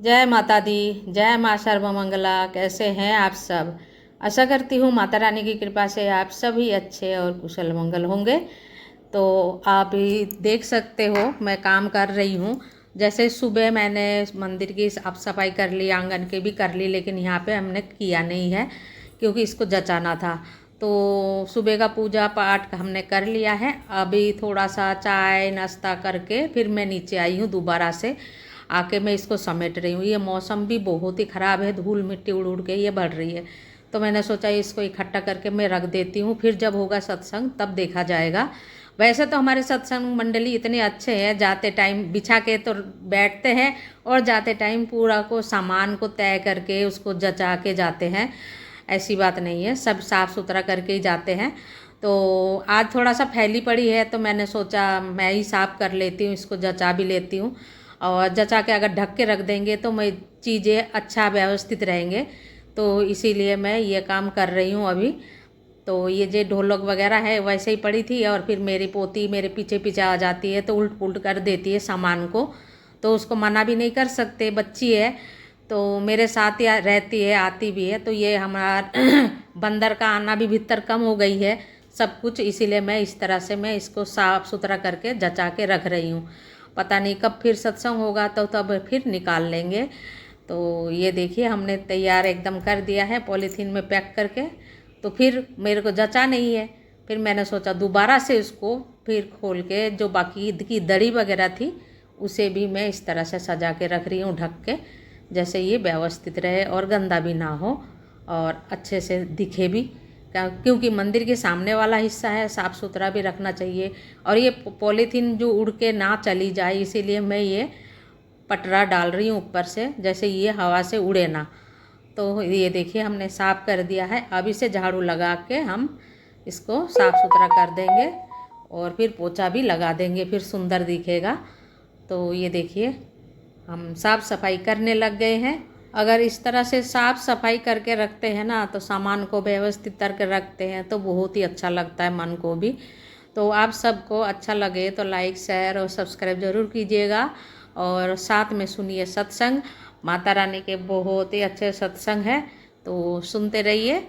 जय माता दी। जय माँ सर्वमंगला। कैसे हैं आप सब? आशा करती हूँ माता रानी की कृपा से आप सभी अच्छे और कुशल मंगल होंगे। तो आप भी देख सकते हो मैं काम कर रही हूँ। जैसे सुबह मैंने मंदिर की साफ सफाई कर ली, आंगन की भी कर ली, लेकिन यहाँ पे हमने किया नहीं है क्योंकि इसको जचाना था। तो सुबह का पूजा पाठ हमने कर लिया है। अभी थोड़ा सा चाय नाश्ता करके फिर मैं नीचे आई हूँ दोबारा से। आके मैं इसको समेट रही हूँ। ये मौसम भी बहुत ही ख़राब है, धूल मिट्टी उड़ उड़ के ये बढ़ रही है। तो मैंने सोचा इसको इकट्ठा करके मैं रख देती हूँ, फिर जब होगा सत्संग तब देखा जाएगा। वैसे तो हमारे सत्संग मंडली इतने अच्छे हैं, जाते टाइम बिछा के तो बैठते हैं और जाते टाइम पूरा को सामान को तय करके उसको जचा के जाते हैं। ऐसी बात नहीं है, सब साफ़ सुथरा करके ही जाते हैं। तो आज थोड़ा सा फैली पड़ी है तो मैंने सोचा मैं ही साफ़ कर लेती हूँ, इसको जचा भी लेती हूँ। और जचा के अगर ढक के रख देंगे तो मैं चीज़ें अच्छा व्यवस्थित रहेंगे। तो इसीलिए मैं ये काम कर रही हूँ अभी। तो ये जो ढोलक वगैरह है वैसे ही पड़ी थी और फिर मेरी पोती मेरे पीछे पीछे आ जाती है तो उल्ट पुल्ट कर देती है सामान को। तो उसको मना भी नहीं कर सकते, बच्ची है तो मेरे साथ ही रहती है, आती भी है। तो ये हमारा बंदर का आना भी भीतर कम हो गई है सब कुछ, इसीलिए मैं इस तरह से मैं इसको साफ़ सुथरा करके जचा के रख रही हूँ। पता नहीं कब फिर सत्संग होगा तो तब फिर निकाल लेंगे। तो ये देखिए हमने तैयार एकदम कर दिया है पॉलीथीन में पैक करके। तो फिर मेरे को जचा नहीं है, फिर मैंने सोचा दोबारा से उसको फिर खोल के जो बाकी की दड़ी वगैरह थी उसे भी मैं इस तरह से सजा के रख रही हूँ ढक के, जैसे ये व्यवस्थित रहे और गंदा भी ना हो और अच्छे से दिखे भी। क्योंकि मंदिर के सामने वाला हिस्सा है, साफ़ सुथरा भी रखना चाहिए। और ये पॉलीथीन जो उड़ के ना चली जाए इसीलिए मैं ये पटरा डाल रही हूँ ऊपर से, जैसे ये हवा से उड़े ना। तो ये देखिए हमने साफ़ कर दिया है। अब इसे झाड़ू लगा के हम इसको साफ़ सुथरा कर देंगे और फिर पोछा भी लगा देंगे, फिर सुंदर दिखेगा। तो ये देखिए हम साफ़ सफाई करने लग गए हैं। अगर इस तरह से साफ़ सफाई करके रखते हैं ना तो सामान को व्यवस्थित करके रखते हैं तो बहुत ही अच्छा लगता है मन को भी। तो आप सबको अच्छा लगे तो लाइक शेयर और सब्सक्राइब ज़रूर कीजिएगा और साथ में सुनिए सत्संग। माता रानी के बहुत ही अच्छे सत्संग हैं तो सुनते रहिए।